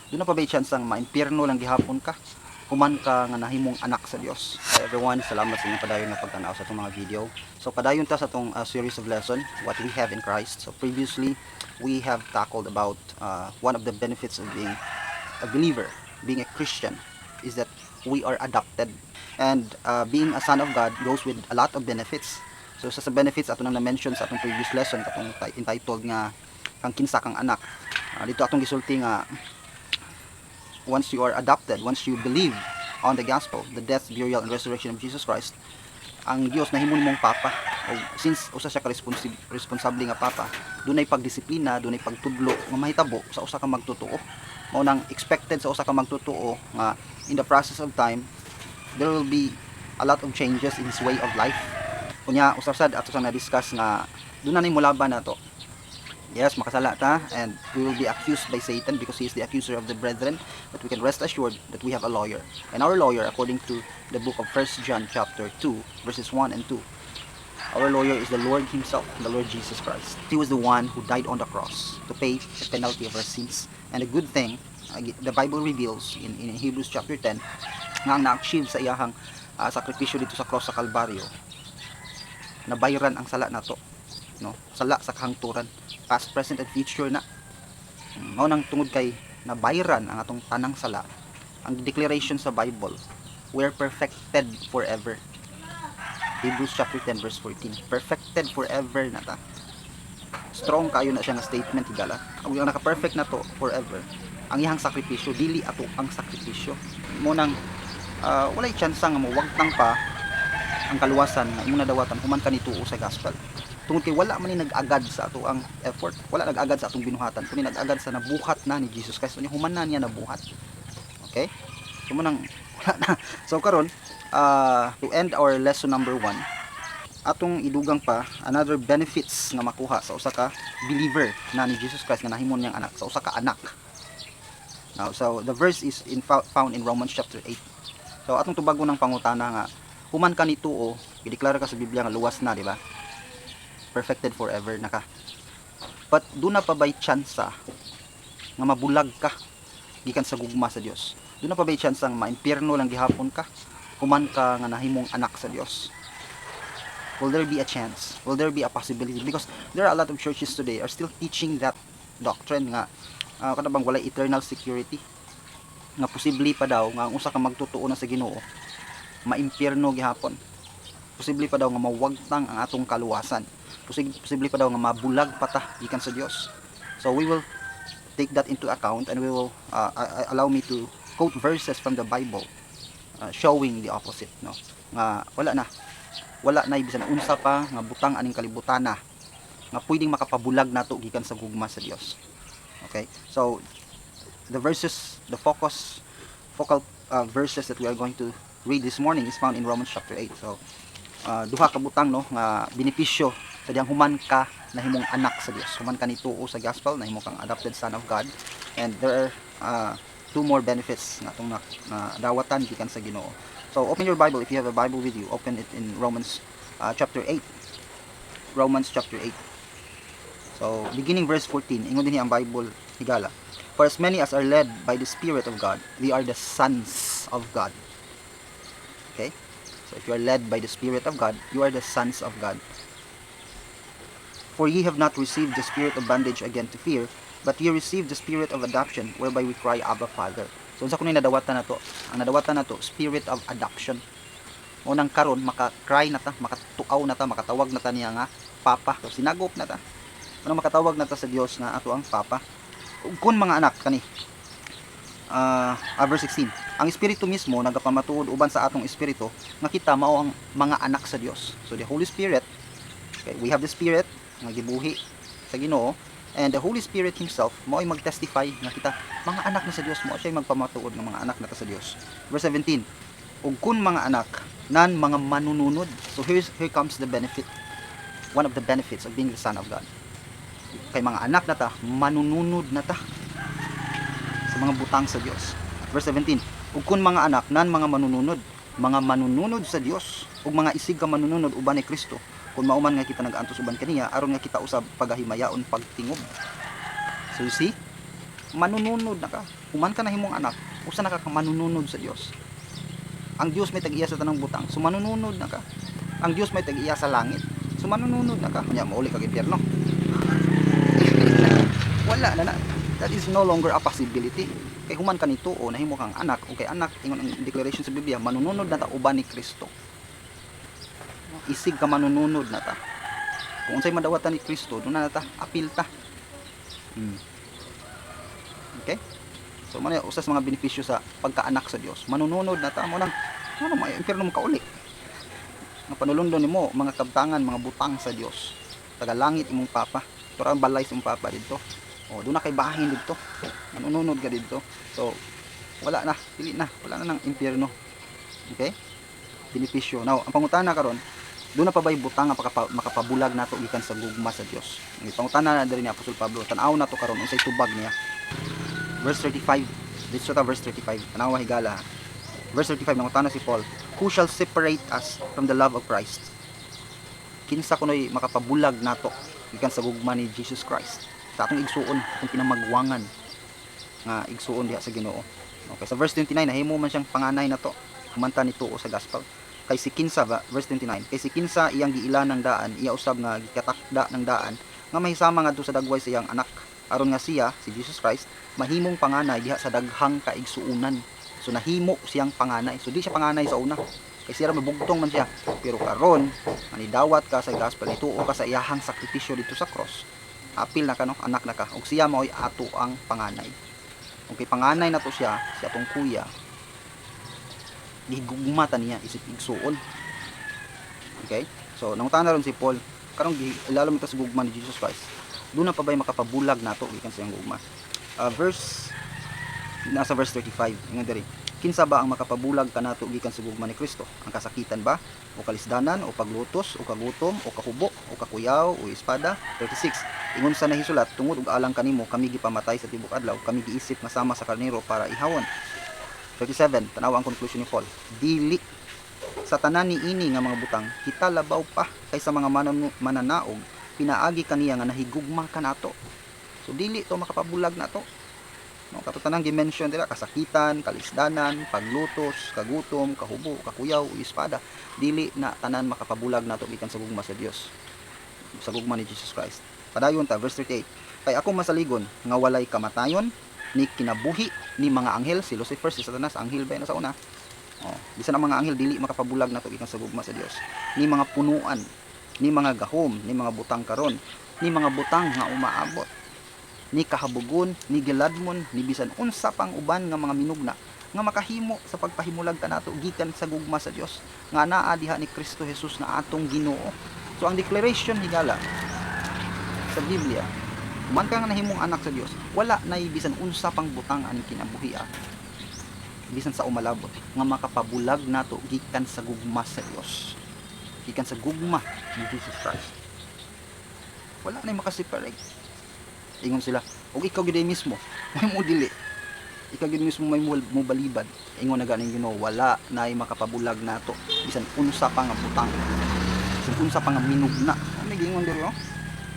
Doon na pa bay chance ang maimpierno lang gihapon ka human ka nga nahimong anak sa Dios. So everyone, salamat sa inyong padayon na pagtanaw sa itong mga video. So padayon ta sa itong series of lesson, what we have in Christ. So previously, we have tackled about one of the benefits of being a believer, being a Christian, is that we are adopted. And being a son of God goes with a lot of benefits. So sa benefits ato nang na-mention sa atong previous lesson katong entitled nga kang kinsa kang anak. Dito atong gisulti nga once you are adopted, once you believe on the gospel, the death, burial, and resurrection of Jesus Christ, ang Dios nahimon mong papa. O since usa siya ka responsable nga papa, dunay pagdisiplina, dunay pagtudlo nga mahitabo sa usa ka magtotoo. Mao nang expected sa usa ka magtotoo nga in the process of time there will be a lot of changes in his way of life. Kunya usasad ato sa na-discuss nga doon na ni mulaban nato. Yes, makasala ta and we will be accused by Satan because he is the accuser of the brethren, but we can rest assured that we have a lawyer. And our lawyer, according to the book of 1 John chapter 2 verses 1 and 2, our lawyer is the Lord himself, the Lord Jesus Christ. He was the one who died on the cross to pay the penalty of our sins. And a good thing, the Bible reveals in Hebrews chapter 10 nga ang na-achieve sa iyahang sakripisyo dito sa cross sa Kalbaryo, nabayaran ang sala nato, no? Sala sa kahangturan, past, present, and future na. Mao nang tungod kay nabayaran ang atong tanang sala, ang declaration sa Bible, we're perfected forever. Hebrews chapter 10 verse 14, perfected forever na ta. Strong kayo na siya nga statement higala. Ang naka-perfect na to forever, ang iyang sakripisyo dili ato ang sakripisyo. Mo nang walay chance nga mawagtang pa ang kaluwasan nga imong nadawatan human ka nituo sa gospel. Tungod kay wala man ni nag-agad sa ato ang effort, wala nag-agad sa atong binuhatan, kundi nag-agad sa nabuhat na ni Jesus Christ. Unya human na niya nabuhat. Okay? So mo nang wala na. So karon to end our lesson number 1, atong idugang pa another benefits nga makuha sa usa ka believer na ni Jesus Christ nga nahimon niyang anak, sa usa ka anak. Now, so the verse is found in Romans chapter 8. So atong tubagon ng pangutana nga human ka nituo, gideklara ka sa Biblia nga luwas na, di ba? Perfected forever na ka. But do na pa bay tsansa nga mabulag ka gikan sa gugma sa Dios. Do na pa bay tsansa nga maimpierno lang gihapon ka human ka nga nahimong anak sa Dios. Will there be a chance? Will there be a possibility? Because there are a lot of churches today are still teaching that doctrine nga kada bang walay eternal security, nga posible pa daw nga ang usa ka magtutuo na sa Ginoo maimpierno gihapon. Posible pa daw nga mawagtang ang atong kaluwasan. Posible pa daw nga mabulag pata gikan sa Dios. So we will take that into account and we will allow me to quote verses from the Bible showing the opposite, no? Nga wala na bisan unsa pa nga butang aning kalibutana nga pwedeng makapabulag nato gikan sa gugma sa Dios. Okay? So the focal verses that we are going to read this morning is found in Romans chapter 8. So duha ka butang, no, nga benepisyo sa diyang human ka nahimong anak sa Dios, human ka nituo sa gospel, nahimo kang adopted son of God, and there are two more benefits nga atong dawatan gikan sa Ginoo. So open your Bible, if you have a Bible with you, open it in Romans chapter 8. Romans chapter 8. So beginning verse 14, ingon dinhi ang Bible higala. For as many as are led by the Spirit of God, they are the sons of God. Okay? So if you are led by the Spirit of God, you are the sons of God. For ye have not received the spirit of bondage again to fear, but ye received the spirit of adoption, whereby we cry, Abba, Father. So unsa kuno nadawatan nato? Ang nadawatan nato, spirit of adoption. Unang karon maka-cry na ta, makatuaw na ta, makatawag na ta niya nga Papa. So sinagop na ta. Unang makatawag na ta sa Dios nga ato ang Papa. Kun mga anak kani. Verse 16. Ang Espiritu mismo nagapamatuod uban sa atong espiritu nga kita mao ang mga anak sa Dios. So the Holy Spirit, okay, we have the Spirit nga gibuhi sa Ginoo, and the Holy Spirit himself mao ay magtestify nga kita mga anak na sa Dios, mao siya magpamatuod nga mga anak na ta sa Dios. Verse 17. Ug kun mga anak nan mga manununod. So here comes the benefit. One of the benefits of being the son of God. Kay mga anak na ta, manununod na ta sa mga butang sa Dios. Verse 17. Ug kun mga anak nan mga manununod sa Dios, ug mga isig ka manununod uban ni Kristo, kung mauman nga kita nag-antos uban kaniya aron nga kita usab pagahimayaon pagtingob. So you see, manununod na ka. Human ka nahimong anak, usa na ka manununod sa Dios. Ang Dios may tag-iya sa tanang butang, so manununod na ka. Ang Dios may tag-iya sa langit, so manununod na ka. Nya mauli ka impyerno. Wala na. That is no longer a possibility. Kay human ka nito o nahimo kang anak o kay anak ingon ang declaration sa Biblia, manununod na ta uban ni Kristo. Isig ka manununod na ta. Kung unsay madawatan ni Kristo, doon na ta apil ta. Okay? So man usas mga benepisyo sa pagkaanak sa Dios. Manununod na ta mo nang may impyerno mo kauli. Nga panulundon nimo mga kabtangan, mga butang sa Dios. Taga langit imong papa. Pero ang balay sa imong papa didto. O doon na kay bahin didto. Manununod ka didto. So wala na, dili na, wala na ng impyerno. Okay? Benepisyo. Now, ang pangutana karon, doon na pa ba'y butang nga makapabulag nato gikan sa gugma sa Dios. Ang pangutana na diri ni Apostol Pablo, tan-aw nato karon unsay tubag niya. Verse 35. Dito ta verse 35. Tanawa higala. Verse 35 mangutana si Paul, who shall separate us from the love of Christ? Kinsa kunoy makapabulag nato gikan sa gugma ni Jesus Christ? Sa atong igsuon, atong pinamagwangan nga igsuon diha sa Ginoo. Okay, sa verse 29 nahimo man siyang panganay nato kumanta ni tuo sa gospel. Kay si kinsa ba, verse 29, kay si kinsa iyang giila ng daan, iya usab nga gikatakda ng daan nga mahisama ngadto sa dagway sa iyang anak, aron nga siya si Jesus Christ mahimong panganay diha sa daghang kaigsuunan. So nahimo siyang panganay. So di siya panganay sa una. Kay siya mabugtong man siya. Pero karon, manidawat ka sa gospel, ituo ka sa iyahang sakripisyo dito sa cross. Apil na ka no, anak na ka. Ug siya mao'y ato ang panganay. Okay, panganay na to siya, si atong kuya. Gigugmata niya isip igsuon. Okay? So nangutan na ron si Paul, karong ilalo mo ta sa gugma ni Jesus Christ. Doon na pa ba'y makapabulag nato gikan sa iyang gugma. Nasa verse 35 nga diri, kinsa ba ang makapabulag kanato gikan sa gugma ni Kristo? Ang kasakitan ba, o kalisdanan, o paglutos, o kagutom, o kahubo, o kakuyaw, o espada? 36, ingon sa nahisulat, tungod og alang kanimo kami gipamatay sa tibok adlaw, kami giisip nga sama sa karnero para ihawon. 37, tanawa ang conclusion ni Paul, dili sa tanan ni ini nga mga butang kita labaw pa kaysa mga mananaog, pinaagi kaniya nga nahigugma kanato. So dili to makapabulag nato. No, katutanang dimension dira, kasakitan, kalisdanan, paglutos, kagutom, kahubo, kakuyaw, espada, dili na tanan makapabulag nato gikan sa gugma sa Dios, sa gugma ni Jesus Christ. Padayon ta verse 38, kay ako masaligon nga walay kamatayon ni kinabuhi ni mga anghel, si Lucifer, si Satanas, anghel ba na sa una. Bisan ang mga anghel dili makapabulag nato gikan sa gugma sa Dios. Ni mga punuan, ni mga gahom, ni mga butang karon, ni mga butang nga umaabot, ni kahabugon, ni giladmon, ni bisan unsa pang uban nga mga minugna nga makahimo sa pagpahimulag kanato gikan sa gugma sa Dios nga naa diha ni Kristo Jesus na atong Ginoo. So ang declaration higala sa Biblia, man ka nga nahimong anak sa Dios, wala na bisan unsa pang butang aning kinabuhi bisan sa umalabot nga makapabulag nato gikan sa gugma sa Dios, gikan sa gugma ni Jesus Christ. Wala na makaseparate. Ingon sila, og ikaw gid mismo may mo dili, ikaw gid mismo may mo balibad. Ingon na ganing Ginoo, wala nay makapabulag nato bisan unsa pa nga butang, bisan unsa pa nga minugna. Ano gingon diri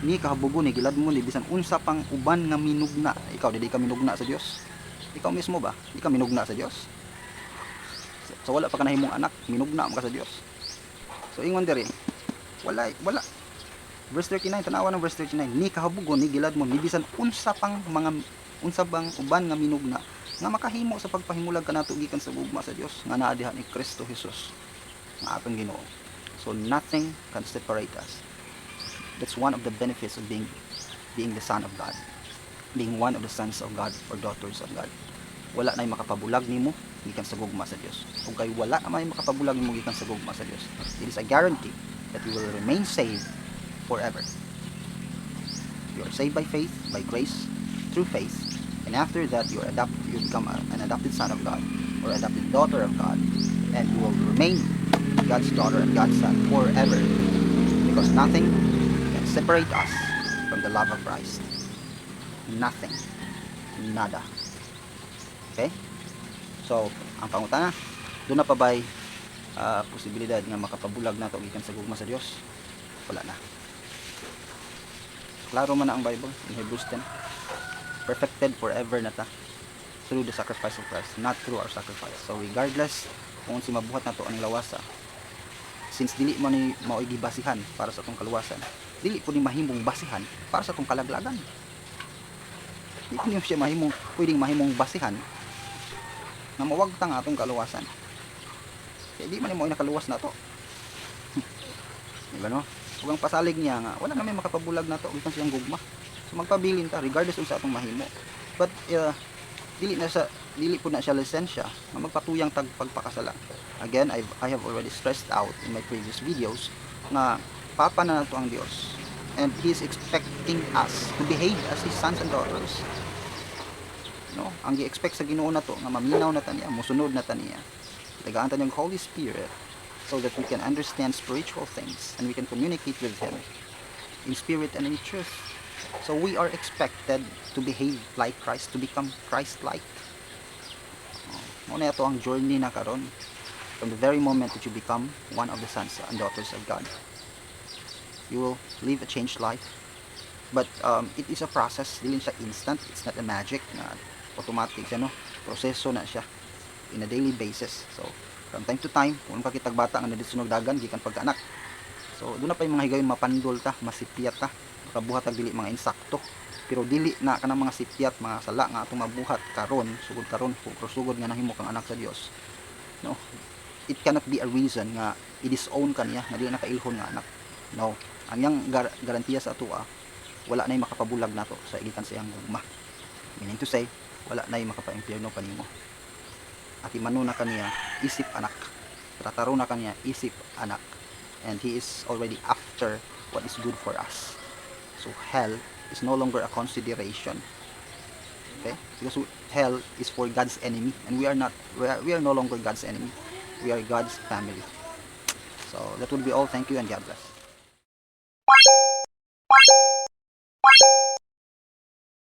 ni kahabugon, ni gilad mo, ni bisan unsa pang uban nga minugna. Ikaw dili ka minugna sa Dios? Ikaw mismo ba di ka minugna sa Dios? So wala pa ka nahimong anak, minugna mo ka sa Dios. So ingon diri, wala. Verse 39, tanawa ng verse 39, ni kahabugon, ni gilad mo, ni bisan unsa bang uban nga minugna nga makahimo sa pagpahimulag kanato gikan sa gugma sa Dios nga naa diha ni Kristo Jesus nga atong Ginoo. So nothing can separate us. That's one of the benefits of being the son of God, being one of the sons of God or daughters of God. Wala nay makapabulag nimo gikan sa gugma sa Dios. Ug kay wala na may makapabulag nimo gikan sa gugma sa Dios, it is a guarantee that you will remain saved forever. You are saved by faith, by grace, through faith, and after that you become an adopted son of God or adopted daughter of God, and you will remain God's daughter and God's son forever, because nothing can separate us from the love of Christ. Nothing, nada. Okay? So ang pangutana, doon na pa ba'y posibilidad nga makapabulag na ito gikan sa gugma sa Dios? Wala na. Klaro man na ang Bible in Hebrews 10. perfected forever na ta through the sacrifice of Christ, not through our sacrifice. So regardless kung si mabuhat na to ang lawasa, since dili mo ni mao'y gibasihan para sa atong kaluwasan, dili po ni mahimong basihan para sa atong kalaglagan. Dili po niyo siya pwedeng mahimong basihan na mawagtang atong kaluwasan. Kaya di man ni mao'y nakaluwas na to. Diba no? Huwag ang pasalig niya nga, wala na may makapabulag na to, gikan siyang gugma. So magpabilin ta regardless kung sa atong mahimo. But dili po na siya lisensya na magpatuyang tag pagpakasala. Again, I have already stressed out in my previous videos na papa na nato ang Dios, and He is expecting us to behave as His sons and daughters. No, ang gi-expect sa Ginoo na to nga maminaw na ta niya, musunod na ta niya. Tagaan ta niyang Holy Spirit so that we can understand spiritual things and we can communicate with Him in spirit and in truth. So we are expected to behave like Christ, to become Christ-like. Muna ito ang journey na karon from the very moment that you become one of the sons and daughters of God. You will live a changed life. But it is a process, dili siya instant. It's not a magic na automatic siya, no? Proseso na siya in a daily basis. So from time to time, kung kakitag bata nga nadisunog dagan gikan pagkaanak. So doon na pa yung mga higayon mapandol ta, masipyat ta, makabuhat ang dili mga insakto. Pero dili na kanang mga sipyat, mga sala nga atong mabuhat karon, sugod karon, sugod nga nahimo kang anak sa Dios. No. It cannot be a reason nga i-disown ka niya, na dili na kailhon nga anak. No. Ang yang garantiya sa atua, wala na yung makapabulag nato sa igitan sa iyang gugma. Meaning to say, wala na yung makapa-impyerno kanimo. At imano na kaniya, isip anak. Trataro na kaniya, isip anak. And He is already after what is good for us. So hell is no longer a consideration. Okay? Because hell is for God's enemy, and we are no longer God's enemy. We are God's family. So that will be all. Thank you and God bless.